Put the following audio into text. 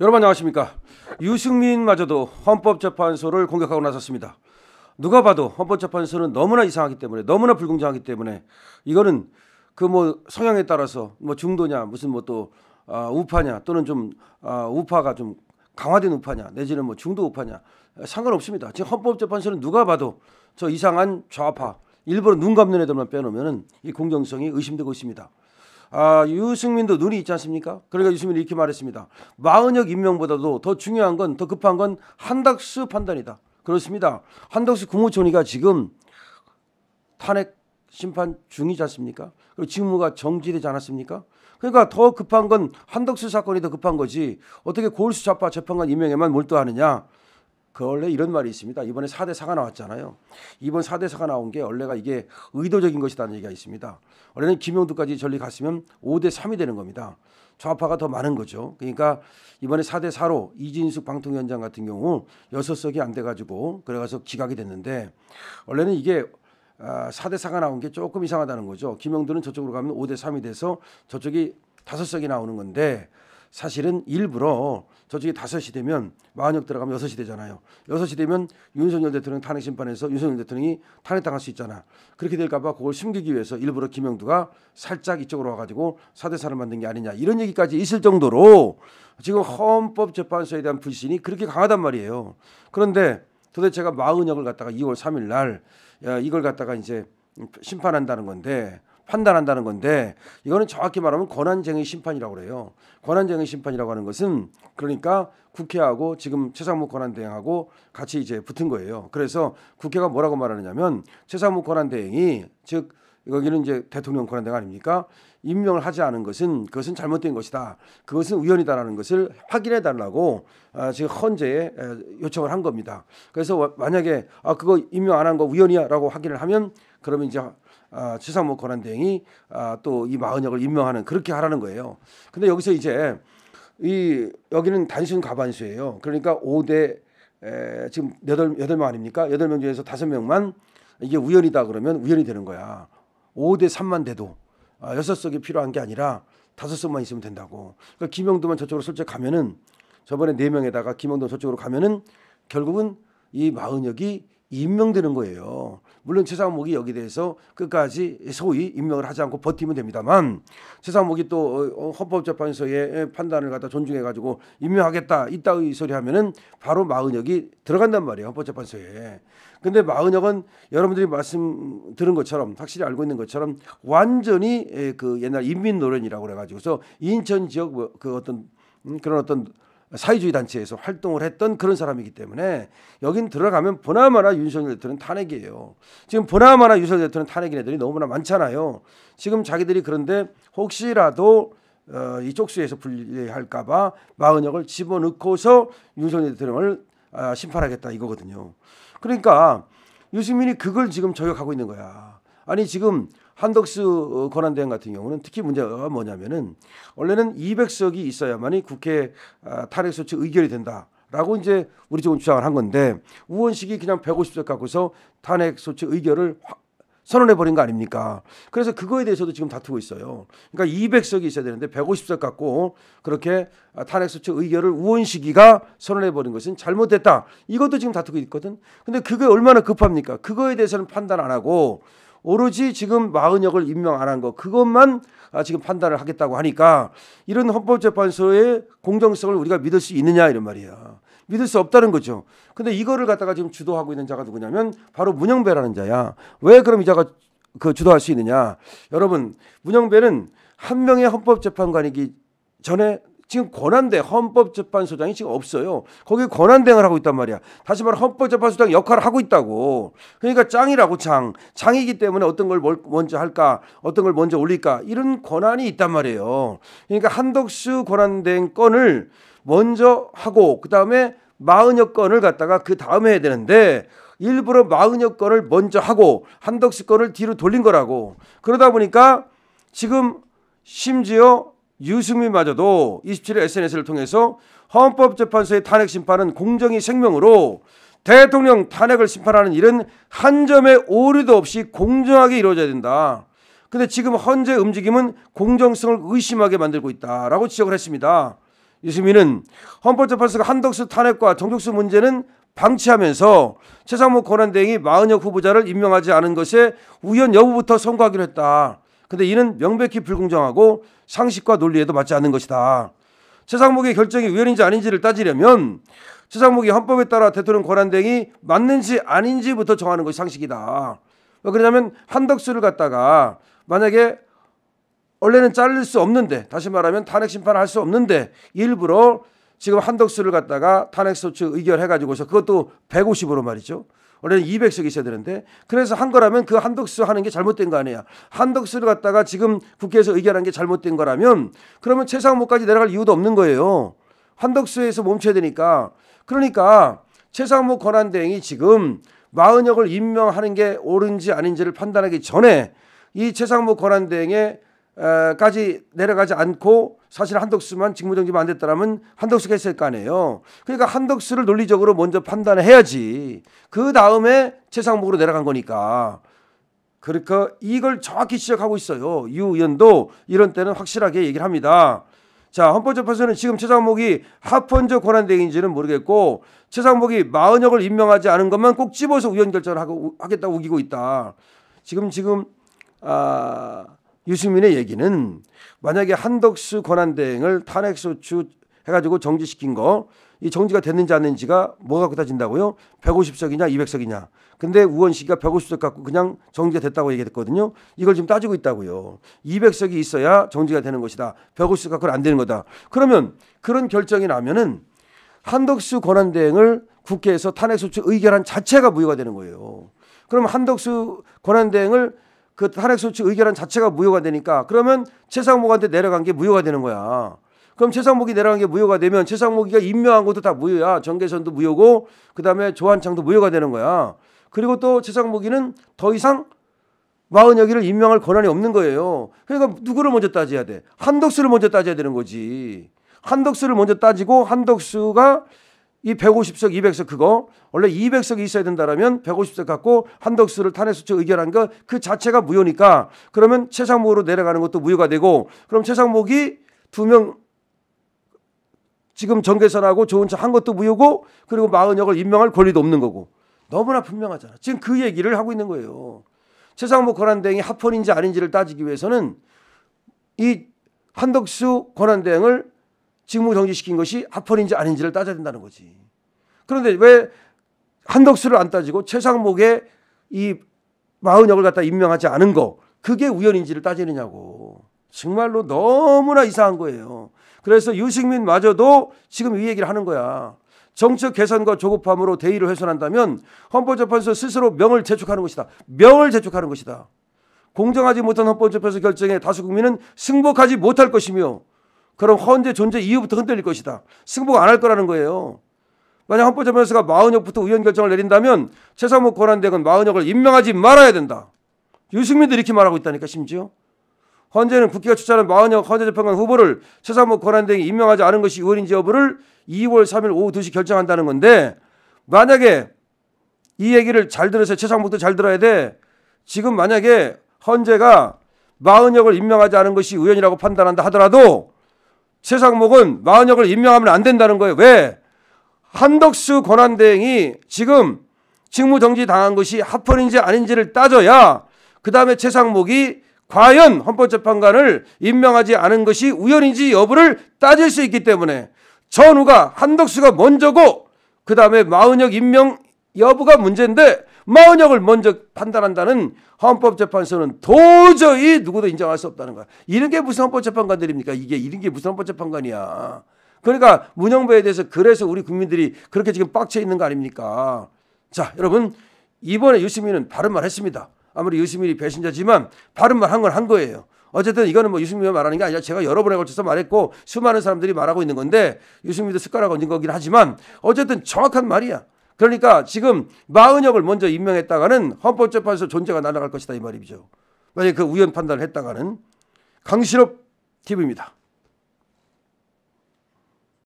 여러분 안녕하십니까. 유승민마저도 헌법재판소를 공격하고 나섰습니다. 누가 봐도 헌법재판소는 너무나 이상하기 때문에, 너무나 불공정하기 때문에 이거는 그 성향에 따라서 중도냐, 무슨 또 우파냐, 또는 좀 우파가 좀 강화된 우파냐, 내지는 중도 우파냐 상관없습니다. 지금 헌법재판소는 누가 봐도 저 이상한 좌파, 일부러 눈 감는 애들만 빼놓으면 이 공정성이 의심되고 있습니다. 유승민도 눈이 있지 않습니까? 그러니까 유승민이 이렇게 말했습니다. 마은혁 임명보다도 더 중요한 건, 더 급한 건 한덕수 판단이다. 그렇습니다. 한덕수 국무총리가 지금 탄핵 심판 중이지 않습니까? 그리고 직무가 정지되지 않았습니까? 그러니까 더 급한 건 한덕수 사건이 더 급한 거지, 어떻게 고을수 좌파 재판관 임명에만 몰두하느냐. 원래 이런 말이 있습니다. 이번에 4대 4가 나왔잖아요. 이번 4대 4가 나온 게 원래가 이게 의도적인 것이라는 얘기가 있습니다. 원래는 김용두까지 전리 갔으면 5대 3이 되는 겁니다. 좌파가 더 많은 거죠. 그러니까 이번에 4대 4로 이진숙 방통위원장 같은 경우 6석이 안 돼가지고 그래가서 기각이 됐는데, 원래는 이게 4대 4가 나온 게 조금 이상하다는 거죠. 김용두는 저쪽으로 가면 5대 3이 돼서 저쪽이 5석이 나오는 건데, 사실은 일부러 저쪽이 5이 되면 마은혁 들어가면 6이 되잖아요. 6이 되면 윤석열 대통령 탄핵 심판에서 윤석열 대통령이 탄핵당할 수 있잖아. 그렇게 될까 봐 그걸 숨기기 위해서 일부러 김영두가 살짝 이쪽으로 와가지고 4대 4를 만든 게 아니냐, 이런 얘기까지 있을 정도로 지금 헌법재판소에 대한 불신이 그렇게 강하단 말이에요. 그런데 도대체가 마은혁을 갖다가 2월 3일 날 이걸 갖다가 이제 심판한다는 건데, 판단한다는 건데, 이거는 정확히 말하면 권한쟁의 심판이라고 그래요. 권한쟁의 심판이라고 하는 것은 그러니까 국회하고 지금 최상무 권한대행하고 같이 이제 붙은 거예요. 그래서 국회가 뭐라고 말하느냐면, 최상무 권한대행이, 즉 여기는 이제 대통령 권한대행 아닙니까? 임명을 하지 않은 것은 그것은 잘못된 것이다. 그것은 우연이다라는 것을 확인해 달라고 지금 헌재에 요청을 한 겁니다. 그래서 만약에 그거 임명 안 한 거 우연이야라고 확인을 하면, 그러면 이제 최상무 권한대행이 또 이 마은혁을 임명하는, 그렇게 하라는 거예요. 근데 여기서 이제 여기는 단순 과반수예요. 그러니까 5대 지금 8명 아닙니까? 8명 중에서 5명만 이게 우연이다 그러면 우연이 되는 거야. 5대 3만 돼도 6석이 필요한 게 아니라 5석만 있으면 된다고. 그러니까 김영두만 저쪽으로 슬쩍 가면은, 저번에 4명에다가 김영두 저쪽으로 가면은 결국은 이 마은혁이 임명되는 거예요. 물론 최상목이 여기 대해서 끝까지 소위 임명을 하지 않고 버티면 됩니다만, 최상목이 또 헌법재판소의 판단을 갖다 존중해가지고 임명하겠다 이따의 소리 하면은 바로 마은혁이 들어간단 말이에요, 헌법재판소에. 근데 마은혁은 여러분들이 말씀 들은 것처럼, 확실히 알고 있는 것처럼 완전히 그 옛날 인민노련이라고 그래가지고서 인천 지역 그런 어떤 사회주의 단체에서 활동을 했던 그런 사람이기 때문에 여긴 들어가면 보나마나 윤석열 대통령 탄핵이에요. 지금 보나마나 윤석열 대통령 탄핵인 애들이 너무나 많잖아요. 지금 자기들이 그런데 혹시라도 이 쪽수에서 불리할까 봐 마은혁을 집어넣고서 윤석열 대통령을 심판하겠다 이거거든요. 그러니까 유승민이 그걸 지금 저격하고 있는 거야. 아니 지금 한덕수 권한대행 같은 경우는 특히 문제가 뭐냐면은, 원래는 200석이 있어야만이 국회 탄핵 소추 의결이 된다라고 이제 우리 쪽은 주장을 한 건데, 우원식이 그냥 150석 갖고서 탄핵 소추 의결을 선언해 버린 거 아닙니까? 그래서 그거에 대해서도 지금 다투고 있어요. 그러니까 200석이 있어야 되는데 150석 갖고 그렇게 탄핵 소추 의결을 우원식이가 선언해 버린 것은 잘못됐다. 이것도 지금 다투고 있거든. 근데 그게 얼마나 급합니까? 그거에 대해서는 판단 안 하고 오로지 지금 마은혁을 임명 안 한 거, 그것만 지금 판단을 하겠다고 하니까, 이런 헌법재판소의 공정성을 우리가 믿을 수 있느냐 이런 말이야. 믿을 수 없다는 거죠. 근데 이거를 갖다가 지금 주도하고 있는 자가 누구냐면 바로 문영배라는 자야. 왜 그럼 이 자가 주도할 수 있느냐? 여러분, 문영배는 한 명의 헌법재판관이기 전에 지금 헌법재판소장이 지금 없어요. 거기에 권한대행을 하고 있단 말이야. 다시 말해 헌법재판소장 역할을 하고 있다고. 그러니까 짱이라고, 장이기 때문에 어떤 걸 먼저 할까, 어떤 걸 먼저 올릴까, 이런 권한이 있단 말이에요. 그러니까 한덕수 권한대행 건을 먼저 하고 그다음에 마은혁 건을 갖다가 그 다음에 해야 되는데, 일부러 마은혁 건을 먼저 하고 한덕수 건을 뒤로 돌린 거라고. 그러다 보니까 지금 심지어 유승민마저도 27일 SNS를 통해서 헌법재판소의 탄핵 심판은 공정이 생명으로 대통령 탄핵을 심판하는 일은 한 점의 오류도 없이 공정하게 이루어져야 된다. 근데 지금 현재 움직임은 공정성을 의심하게 만들고 있다라고 지적을 했습니다. 유승민은 헌법재판소가 한덕수 탄핵과 정족수 문제는 방치하면서 최상목 권한대행이 마은혁 후보자를 임명하지 않은 것에 우연 여부부터 선고하기로 했다. 근데 이는 명백히 불공정하고 상식과 논리에도 맞지 않는 것이다. 최상목의 결정이 우연인지 아닌지를 따지려면 최상목이 헌법에 따라 대통령 권한대행이 맞는지 아닌지부터 정하는 것이 상식이다. 왜 그러냐면 한덕수를 갖다가 만약에 원래는 자를 수 없는데, 다시 말하면 탄핵 심판을 할 수 없는데 일부러 지금 한덕수를 갖다가 탄핵소추 의결해가지고서 그것도 150으로 말이죠. 원래는 200석이 있어야 되는데 그래서 한 거라면 그 한덕수 하는 게 잘못된 거 아니야. 한덕수를 갖다가 지금 국회에서 의결한 게 잘못된 거라면 그러면 최상목까지 내려갈 이유도 없는 거예요. 한덕수에서 멈춰야 되니까. 그러니까 최상목 권한대행이 지금 마은혁을 임명하는 게 옳은지 아닌지를 판단하기 전에 이 최상목 권한대행의 까지 내려가지 않고 사실 한덕수만 직무정지만 안 됐다라면 한덕수가 했을 거 아니에요. 그러니까 한덕수를 논리적으로 먼저 판단해야지. 그 다음에 최상목으로 내려간 거니까. 그러니까 이걸 정확히 지적하고 있어요. 유 의원도 이런 때는 확실하게 얘기를 합니다. 자, 헌법재판소는 지금 최상목이 합헌적 권한대행인지는 모르겠고 최상목이 마은혁을 임명하지 않은 것만 꼭 집어서 우연 결정을 하겠다고 우기고 있다. 지금 유승민의 얘기는 만약에 한덕수 권한대행을 탄핵소추 해가지고 정지시킨 거, 이 정지가 됐는지 안 됐는지가 뭐가 갖고 따진다고요? 150석이냐 200석이냐. 근데 우원식이가 150석 갖고 그냥 정지가 됐다고 얘기했거든요. 이걸 지금 따지고 있다고요. 200석이 있어야 정지가 되는 것이다. 150석 갖고는 안 되는 거다. 그러면 그런 결정이 나면은 한덕수 권한대행을 국회에서 탄핵소추 의결한 자체가 무효가 되는 거예요. 그럼 한덕수 권한대행을 그 탄핵소추 의결한 자체가 무효가 되니까 그러면 최상목한테 내려간 게 무효가 되는 거야. 그럼 최상목이 내려간 게 무효가 되면 최상목이가 임명한 것도 다 무효야. 정계선도 무효고 그다음에 조한창도 무효가 되는 거야. 그리고 또 최상목이는 더 이상 마은혁이를 임명할 권한이 없는 거예요. 그러니까 누구를 먼저 따져야 돼? 한덕수를 먼저 따져야 되는 거지. 한덕수를 먼저 따지고 한덕수가 이 150석, 200석 그거 원래 200석이 있어야 된다라면 150석 갖고 한덕수를 탄핵소추 의결한 거 그 자체가 무효니까 그러면 최상목으로 내려가는 것도 무효가 되고 그럼 최상목이 2명 지금 정계선하고 조은차 한 것도 무효고 그리고 마은혁을 임명할 권리도 없는 거고 너무나 분명하잖아. 지금 그 얘기를 하고 있는 거예요. 최상목 권한대행이 합헌인지 아닌지를 따지기 위해서는 이 한덕수 권한대행을 직무 정지시킨 것이 합헌인지 아닌지를 따져야 된다는 거지. 그런데 왜 한덕수를 안 따지고 최상목의 이 마은혁을 갖다 임명하지 않은 거 그게 우연인지를 따지느냐고. 정말로 너무나 이상한 거예요. 그래서 유승민마저도 지금 이 얘기를 하는 거야. 정책 개선과 조급함으로 대의를 훼손한다면 헌법재판소 스스로 명을 제촉하는 것이다. 명을 제촉하는 것이다. 공정하지 못한 헌법재판소 결정에 다수 국민은 승복하지 못할 것이며 그럼 헌재 존재 이유부터 흔들릴 것이다. 승복 안 할 거라는 거예요. 만약 헌법재판소가 마은혁부터 우연 결정을 내린다면 최상목 권한대행은 마은혁을 임명하지 말아야 된다. 유승민도 이렇게 말하고 있다니까. 심지어 헌재는 국회가 추천한 마은혁 헌재재판관 후보를 최상목 권한대행이 임명하지 않은 것이 우연인지 여부를 2월 3일 오후 2시 결정한다는 건데 만약에 이 얘기를 잘 들으세요. 최상목도 잘 들어야 돼. 지금 만약에 헌재가 마은혁을 임명하지 않은 것이 우연이라고 판단한다 하더라도 최상목은 마은혁을 임명하면 안 된다는 거예요. 왜? 한덕수 권한대행이 지금 직무정지 당한 것이 합헌인지 아닌지를 따져야 그 다음에 최상목이 과연 헌법재판관을 임명하지 않은 것이 우연인지 여부를 따질 수 있기 때문에 전후가 한덕수가 먼저고 그 다음에 마은혁 임명 여부가 문제인데 마은혁을 먼저 판단한다는 헌법재판소는 도저히 누구도 인정할 수 없다는 거야. 이런 게 무슨 헌법재판관들입니까? 이런 게 무슨 헌법재판관이야. 그러니까 문영배에 대해서 그래서 우리 국민들이 그렇게 지금 빡쳐 있는 거 아닙니까? 자, 여러분 이번에 유승민은 바른 말 했습니다. 아무리 유승민이 배신자지만 바른 말 한 건 한 거예요. 어쨌든 이거는 뭐 유승민이 말하는 게 아니라 제가 여러 번에 걸쳐서 말했고 수많은 사람들이 말하고 있는 건데 유승민도 숟가락 얹은 거긴 하지만 어쨌든 정확한 말이야. 그러니까 지금 마은혁을 먼저 임명했다가는 헌법재판소 존재가 날아갈 것이다 이 말이죠. 만약에 그 우연 판단을 했다가는. 강신업 TV입니다.